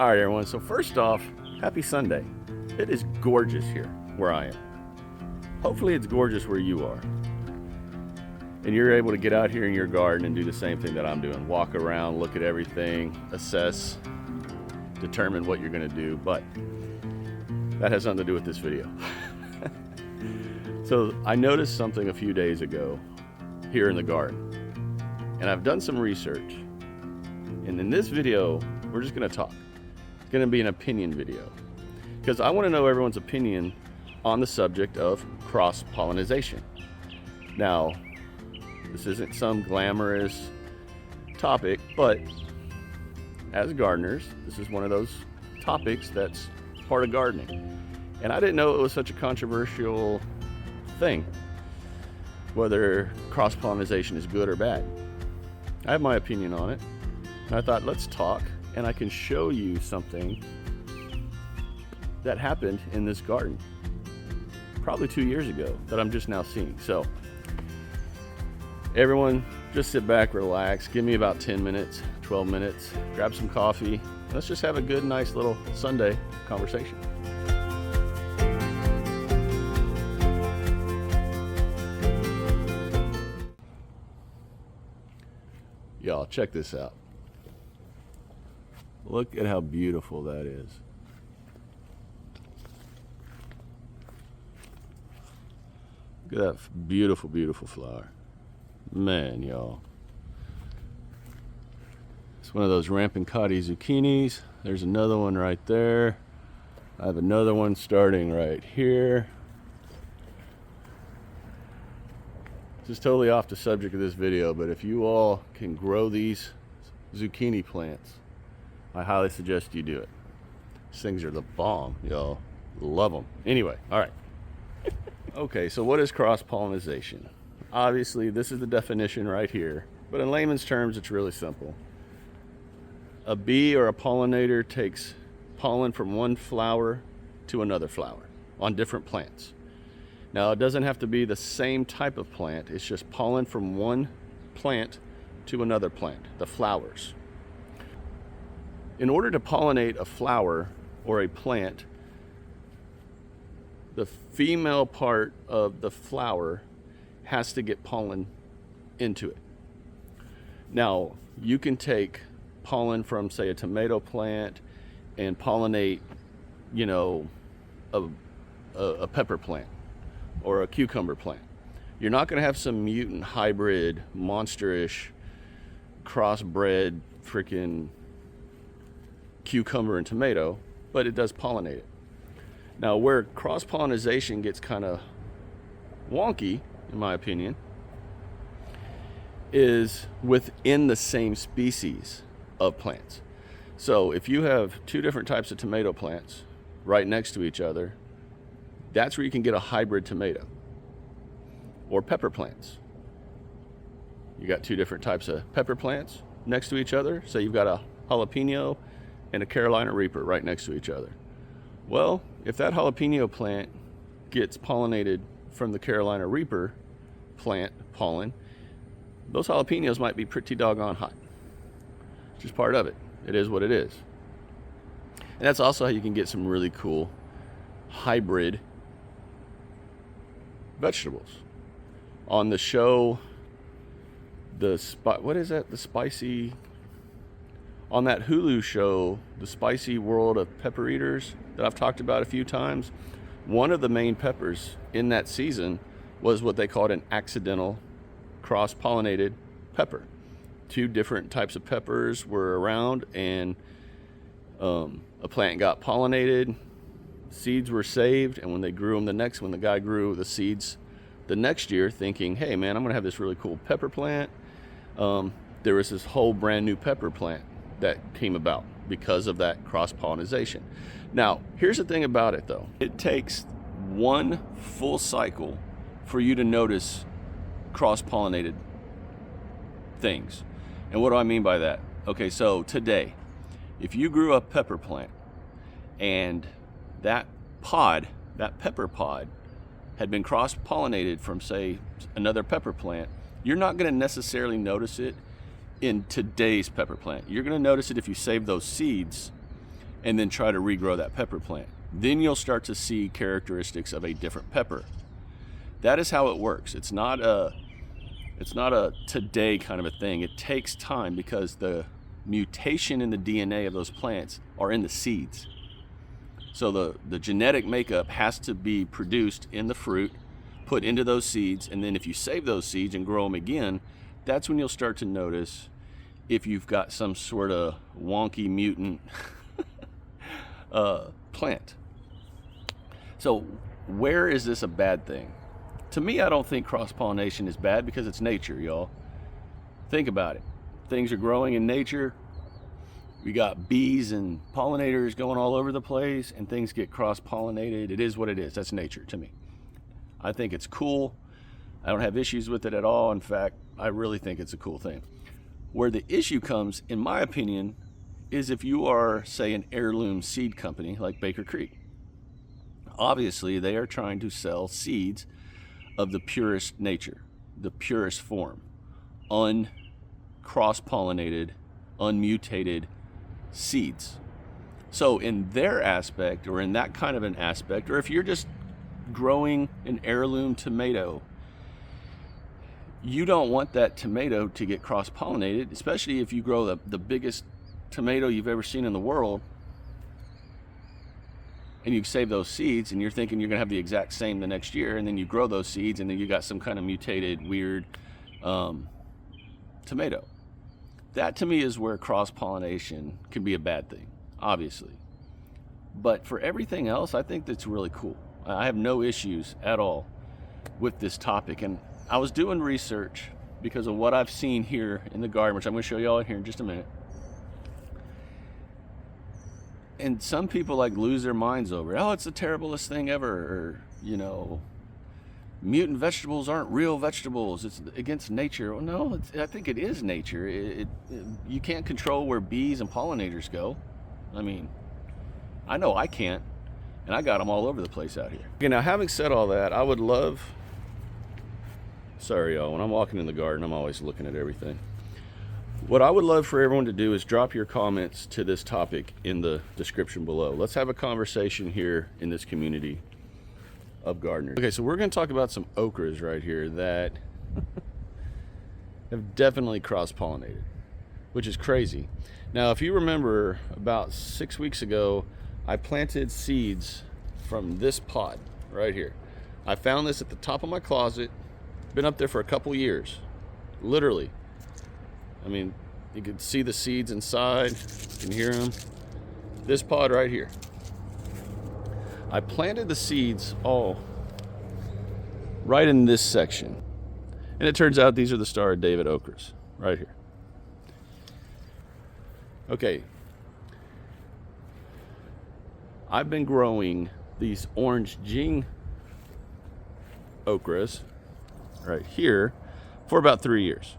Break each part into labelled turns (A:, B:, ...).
A: All right, everyone. So first off, happy Sunday. It is gorgeous here where I am. Hopefully it's gorgeous where you are. And you're able to get out here in your garden and do the same thing that I'm doing. Walk around, look at everything, assess, determine what you're gonna do. But that has nothing to do with this video. So I noticed something a few days ago here in the garden. And I've done some research. And in this video, we're just gonna talk. It's gonna be an opinion video. Because I wanna know everyone's opinion on the subject of cross-pollination. Now, this isn't some glamorous topic, but as gardeners, this is one of those topics that's part of gardening. And I didn't know it was such a controversial thing, whether cross-pollination is good or bad. I have my opinion on it. And I thought, let's talk, and I can show you something that happened in this garden probably 2 years ago that I'm just now seeing. So everyone, just sit back, relax, give me about 10 minutes, 12 minutes, grab some coffee. Let's just have a good, nice little Sunday conversation. Y'all, check this out. Look at how beautiful that is. Look at that beautiful, beautiful flower. Man, y'all. It's one of those rampicati zucchinis. There's another one right there. I have another one starting right here. This is totally off the subject of this video, but if you all can grow these zucchini plants, I highly suggest you do it. These things are the bomb, y'all. Love them. Anyway, all right. Okay, so what is cross-pollination? Obviously, this is the definition right here, but in layman's terms, it's really simple. A bee or a pollinator takes pollen from one flower to another flower on different plants. Now, it doesn't have to be the same type of plant. It's just pollen from one plant to another plant, the flowers. In order to pollinate a flower or a plant, the female part of the flower has to get pollen into it. Now, you can take pollen from, say, a tomato plant and pollinate, you know, a pepper plant or a cucumber plant. You're not going to have some mutant hybrid, monsterish, crossbred freaking cucumber and tomato, but it does pollinate it. Now, where cross-pollination gets kind of wonky, in my opinion, is within the same species of plants. So if you have two different types of tomato plants right next to each other, that's where you can get a hybrid tomato. Or pepper plants. You got two different types of pepper plants next to each other. So you've got a jalapeno and a Carolina Reaper right next to each other. Well, if that jalapeno plant gets pollinated from the Carolina Reaper plant pollen, those jalapenos might be pretty doggone hot. It's just part of it. It is what it is. And that's also how you can get some really cool hybrid vegetables. On the show, what is that? The spicy... On that Hulu show, The Spicy World of Pepper Eaters, that I've talked about a few times, one of the main peppers in that season was what they called an accidental cross-pollinated pepper. Two different types of peppers were around, and a plant got pollinated, seeds were saved, and when they grew them when the guy grew the seeds the next year, thinking, hey man, I'm gonna have this really cool pepper plant, there was this whole brand new pepper plant that came about because of that cross-pollination. Now, here's the thing about it though. It takes one full cycle for you to notice cross-pollinated things. And what do I mean by that? Okay, so today, if you grew a pepper plant and that pepper pod had been cross-pollinated from, say, another pepper plant, you're not gonna necessarily notice it in today's pepper plant. You're going to notice it if you save those seeds and then try to regrow that pepper plant. Then you'll start to see characteristics of a different pepper. That is how it works. It's not a today kind of a thing. It takes time because the mutation in the DNA of those plants are in the seeds. So the genetic makeup has to be produced in the fruit, put into those seeds, and then if you save those seeds and grow them again, that's when you'll start to notice if you've got some sort of wonky mutant plant. So where is this a bad thing? To me, I don't think cross-pollination is bad because it's nature, y'all. Think about it. Things are growing in nature. We got bees and pollinators going all over the place, and things get cross-pollinated. It is what it is. That's nature to me. I think it's cool. I don't have issues with it at all. In fact, I really think it's a cool thing. Where the issue comes, in my opinion, is if you are, say, an heirloom seed company like Baker Creek. Obviously, they are trying to sell seeds of the purest nature, the purest form, uncross-pollinated, unmutated seeds. So in their aspect, or in that kind of an aspect, or if you're just growing an heirloom tomato, you don't want that tomato to get cross-pollinated, especially if you grow the biggest tomato you've ever seen in the world, and you save those seeds, and you're thinking you're gonna have the exact same the next year, and then you grow those seeds, and then you got some kind of mutated, weird tomato. That to me is where cross-pollination can be a bad thing, obviously. But for everything else, I think that's really cool. I have no issues at all with this topic. And I was doing research because of what I've seen here in the garden, which I'm gonna show you all in here in just a minute. And some people like lose their minds over it. Oh, it's the terriblest thing ever, or, you know, mutant vegetables aren't real vegetables. It's against nature. Well, no, I think it is nature. You can't control where bees and pollinators go. I mean, I know I can't, and I got them all over the place out here. Okay, now having said all that, I would love, sorry y'all, when I'm walking in the garden, I'm always looking at everything. What I would love for everyone to do is drop your comments to this topic in the description below. Let's have a conversation here in this community of gardeners. Okay, so we're going to talk about some okras right here that have definitely cross-pollinated, which is crazy. Now, if you remember, about 6 weeks ago, I planted seeds from this pot right here. I found this at the top of my closet. Been up there for a couple years, literally. I mean, you can see the seeds inside, you can hear them. This pod right here. I planted the seeds all right in this section. And it turns out these are the Star of David okras, right here. Okay. I've been growing these orange Jing okras right here for about 3 years.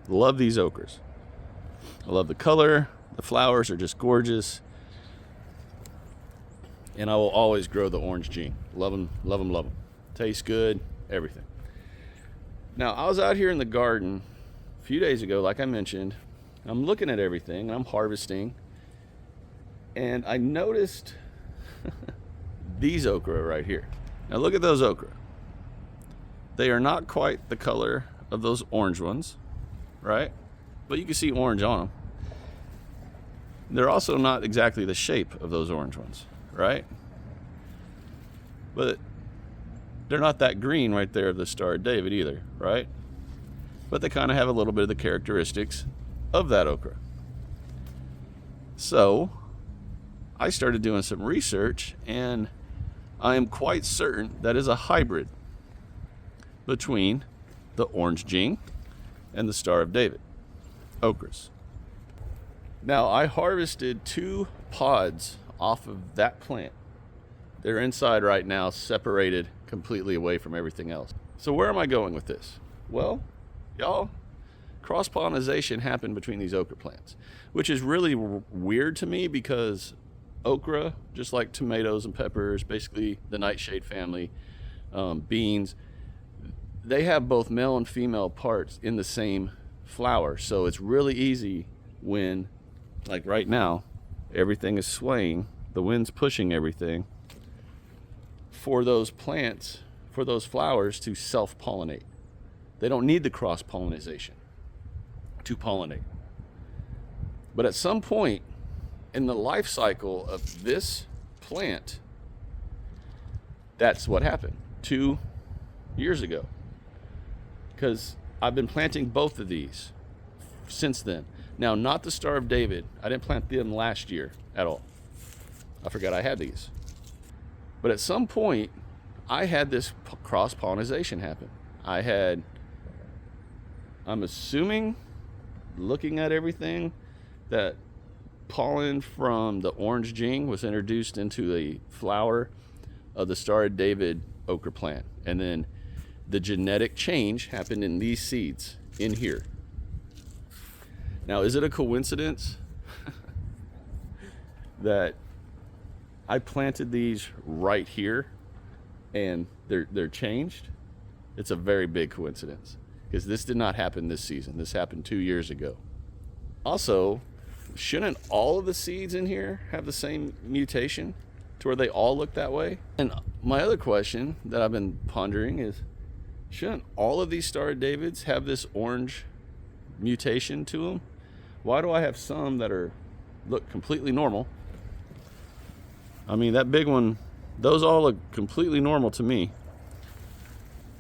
A: Love these okras. I love the color. The flowers are just gorgeous. And I will always grow the orange Jing. Love them, love them, love them. Tastes good, everything. Now, I was out here in the garden a few days ago, like I mentioned. I'm looking at everything, and I'm harvesting. And I noticed these okra right here. Now, look at those okra. They are not quite the color of those orange ones, right? But you can see orange on them. They're also not exactly the shape of those orange ones, right? But they're not that green right there of the Star of David either, right? But they kind of have a little bit of the characteristics of that okra. So I started doing some research, and I am quite certain that is a hybrid between the orange Jing and the Star of David okras. Now, I harvested 2 pods off of that plant. They're inside right now, separated completely away from everything else. So where am I going with this? Well, y'all, cross-pollination happened between these okra plants, which is really weird to me because okra, just like tomatoes and peppers, basically the nightshade family, beans, they have both male and female parts in the same flower. So it's really easy when, like right now, everything is swaying, the wind's pushing everything for those plants, for those flowers to self-pollinate. They don't need the cross-pollination to pollinate. But at some point in the life cycle of this plant, that's what happened 2 years ago. Because I've been planting both of these since then. Now, not the Star of David. I didn't plant them last year at all. I forgot I had these. But at some point, I had this cross-pollination happen. I'm assuming, looking at everything, that pollen from the orange jing was introduced into the flower of the Star of David okra plant. And then the genetic change happened in these seeds in here. Now, is it a coincidence that I planted these right here and they're changed? It's a very big coincidence, because this did not happen this season. This happened 2 years ago. Also, shouldn't all of the seeds in here have the same mutation to where they all look that way? And my other question that I've been pondering is, shouldn't all of these Star of Davids have this orange mutation to them? Why do I have some that look completely normal? I mean, that big one, those all look completely normal to me,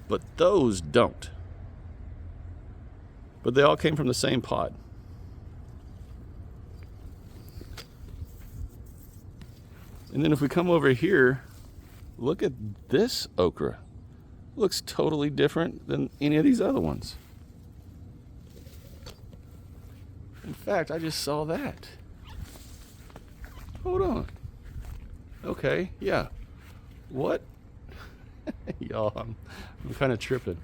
A: but those don't. But they all came from the same pod. And then if we come over here, look at this okra. Looks totally different than any of these other ones. In fact, I just saw that. Hold on. Okay, yeah. What? Y'all, I'm kind of tripping.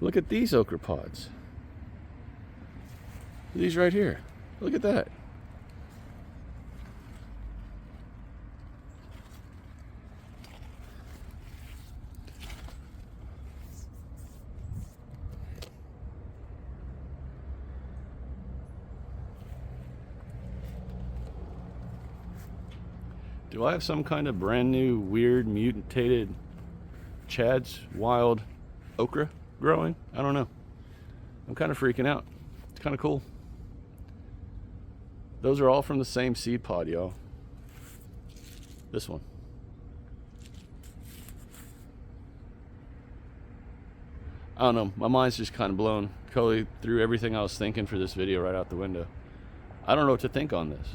A: Look at these okra pods. These right here. Look at that. Do I have some kind of brand new, weird, mutated Chad's wild okra growing? I don't know. I'm kind of freaking out. It's kind of cool. Those are all from the same seed pod, y'all. This one. I don't know. My mind's just kind of blown. Totally threw everything I was thinking for this video right out the window. I don't know what to think on this.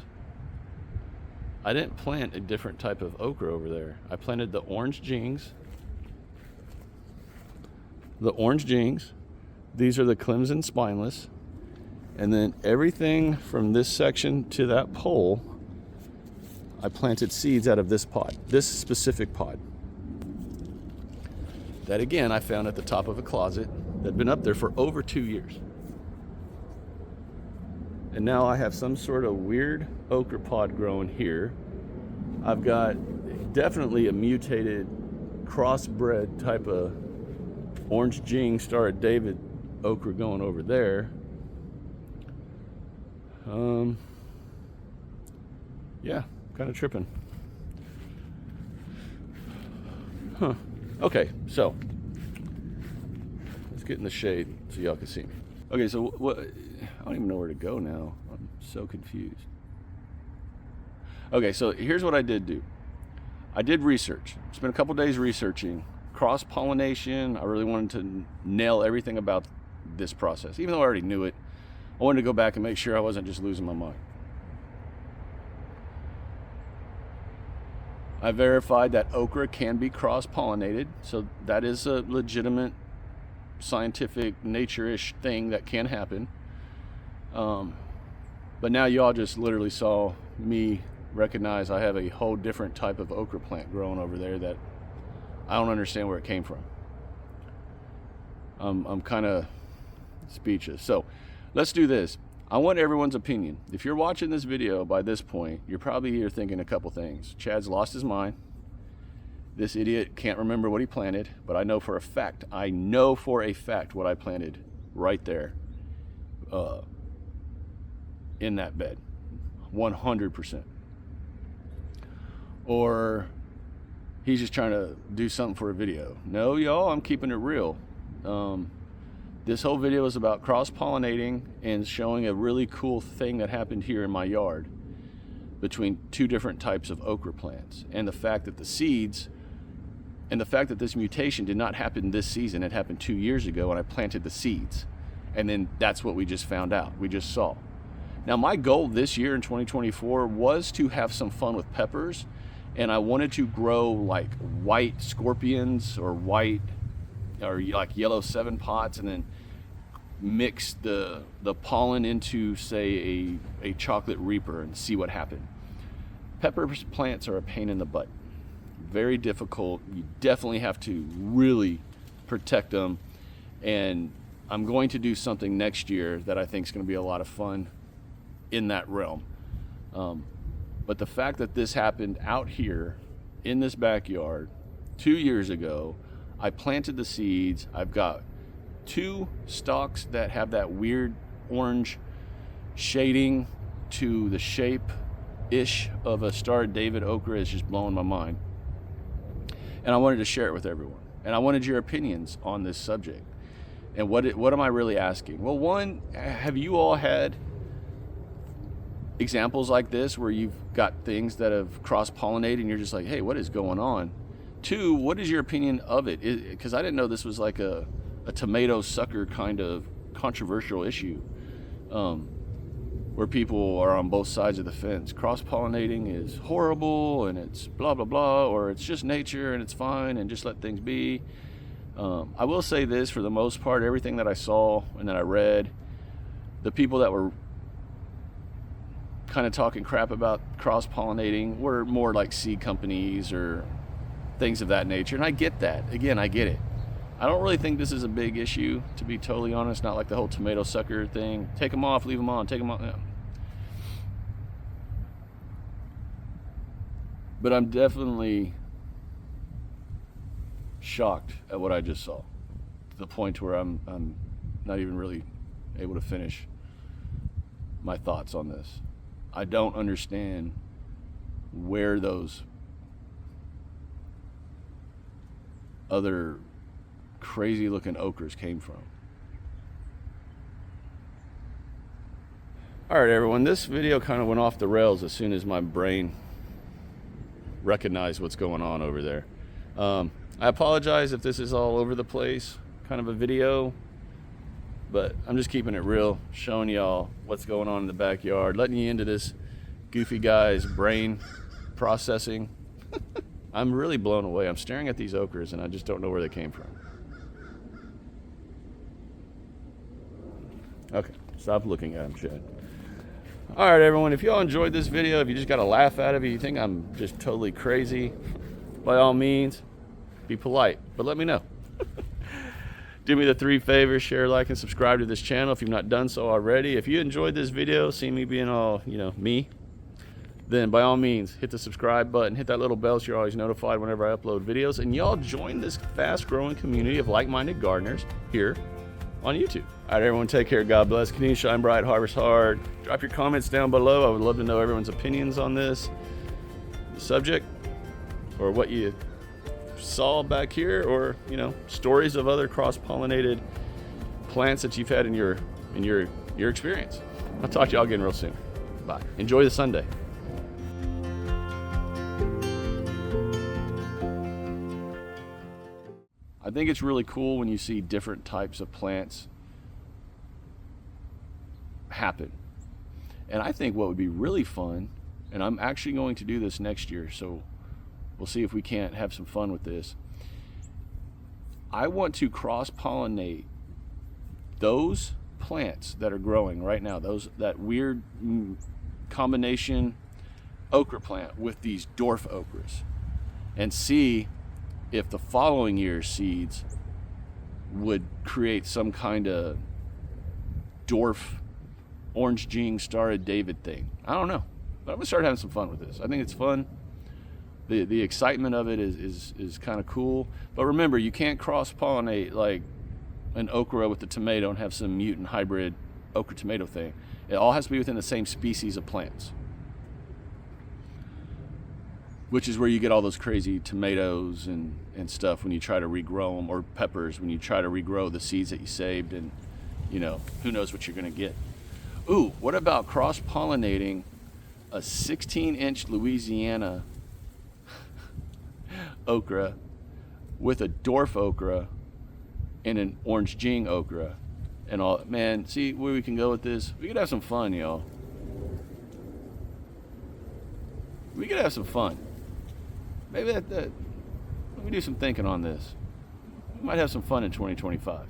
A: I didn't plant a different type of okra over there. I planted the orange jings. The orange jings. These are the Clemson spineless. And then everything from this section to that pole, I planted seeds out of this pod, this specific pod. That again, I found at the top of a closet that'd been up there for over 2 years. And now I have some sort of weird okra pod growing here. I've got definitely a mutated crossbred type of orange jing Star of David okra going over there. Yeah, kind of tripping. Huh. Okay, so let's get in the shade so y'all can see me. Okay, so what? I don't even know where to go now. I'm so confused. Okay, so here's what I did do. I did research. Spent a couple days researching cross-pollination. I really wanted to nail everything about this process. Even though I already knew it, I wanted to go back and make sure I wasn't just losing my mind. I verified that okra can be cross-pollinated, so that is a legitimate scientific nature-ish thing that can happen. But now y'all just literally saw me recognize I have a whole different type of okra plant growing over there that I don't understand where it came from. I'm kind of speechless. So let's do this. I want everyone's opinion. If you're watching this video by this point, you're probably here thinking a couple things. Chad's lost his mind. This idiot can't remember what he planted, but I know for a fact what I planted right there in that bed. 100%. or he's just trying to do something for a video. No, y'all, I'm keeping it real. This whole video is about cross-pollinating and showing a really cool thing that happened here in my yard between two different types of okra plants, and the fact that the seeds, and the fact that this mutation did not happen this season. It happened 2 years ago, and I planted the seeds, and then that's what we just found out, we just saw. Now, my goal this year in 2024 was to have some fun with peppers, and I wanted to grow like white scorpions or white or like yellow 7-pots, and then mix the pollen into, say, a chocolate reaper and see what happened. Pepper plants are a pain in the butt. Very difficult. You definitely have to really protect them, and I'm going to do something next year that I think is going to be a lot of fun in that realm. But the fact that this happened out here in this backyard 2 years ago, I planted the seeds. I've got 2 stalks that have that weird orange shading to the shape-ish of a Star of David okra. Is just blowing my mind. And I wanted to share it with everyone. And I wanted your opinions on this subject. And what am I really asking? Well, one, have you all had examples like this where you've got things that have cross-pollinated and you're just like, hey, what is going on? 2, what is your opinion of it? Because I didn't know this was like a tomato sucker kind of controversial issue, where people are on both sides of the fence. Cross-pollinating is horrible and it's blah, blah, blah, or it's just nature and it's fine and just let things be. I will say this, for the most part, everything that I saw and that I read, the people that were kind of talking crap about cross-pollinating were more like seed companies or things of that nature. And I get that. Again, I get it. I don't really think this is a big issue, to be totally honest. Not like the whole tomato sucker thing. Take them off, leave them on, take them off. No. But I'm definitely shocked at what I just saw, to the point where I'm not even really able to finish my thoughts on this. I don't understand where those other crazy looking okras came from. All right, everyone, this video kind of went off the rails as soon as my brain recognized what's going on over there. I apologize if this is all over the place kind of a video, but I'm just keeping it real, showing y'all what's going on in the backyard, letting you into this goofy guy's brain processing. I'm really blown away. I'm staring at these okras and I just don't know where they came from. Okay, stop looking at them, Chad. All right, everyone, if y'all enjoyed this video, if you just got a laugh out of it, you think I'm just totally crazy, by all means, be polite, but let me know. Do me the 3 favors: share, like, and subscribe to this channel if you've not done so already. If you enjoyed this video, see me being all, me, then by all means, hit the subscribe button, hit that little bell so you're always notified whenever I upload videos, and y'all join this fast-growing community of like-minded gardeners here on YouTube. All right, everyone, take care. God bless. Continue to shine bright, harvest hard. Drop your comments down below. I would love to know everyone's opinions on this subject, or what you saw back here, or stories of other cross-pollinated plants that you've had in your experience. I'll talk to y'all again real soon. Bye. Enjoy the Sunday. I think it's really cool when you see different types of plants happen. And I think what would be really fun, and I'm actually going to do this next year, so we'll see if we can't have some fun with this. I want to cross-pollinate those plants that are growing right now, that weird combination okra plant with these dwarf okras, and see if the following year's seeds would create some kind of dwarf orange Jing Star of David thing. I don't know, but I'm gonna start having some fun with this. I think it's fun. The excitement of it is kind of cool. But remember, you can't cross-pollinate like an okra with the tomato and have some mutant hybrid okra tomato thing. It all has to be within the same species of plants. which is where you get all those crazy tomatoes and stuff when you try to regrow them, or peppers when you try to regrow the seeds that you saved, and who knows what you're going to get. Ooh, what about cross-pollinating a 16-inch Louisiana okra with a dwarf okra and an orange jing okra and all? Man, see where we can go with this? We could have some fun, y'all. We could have some fun. Maybe let me do some thinking on this. We might have some fun in 2025.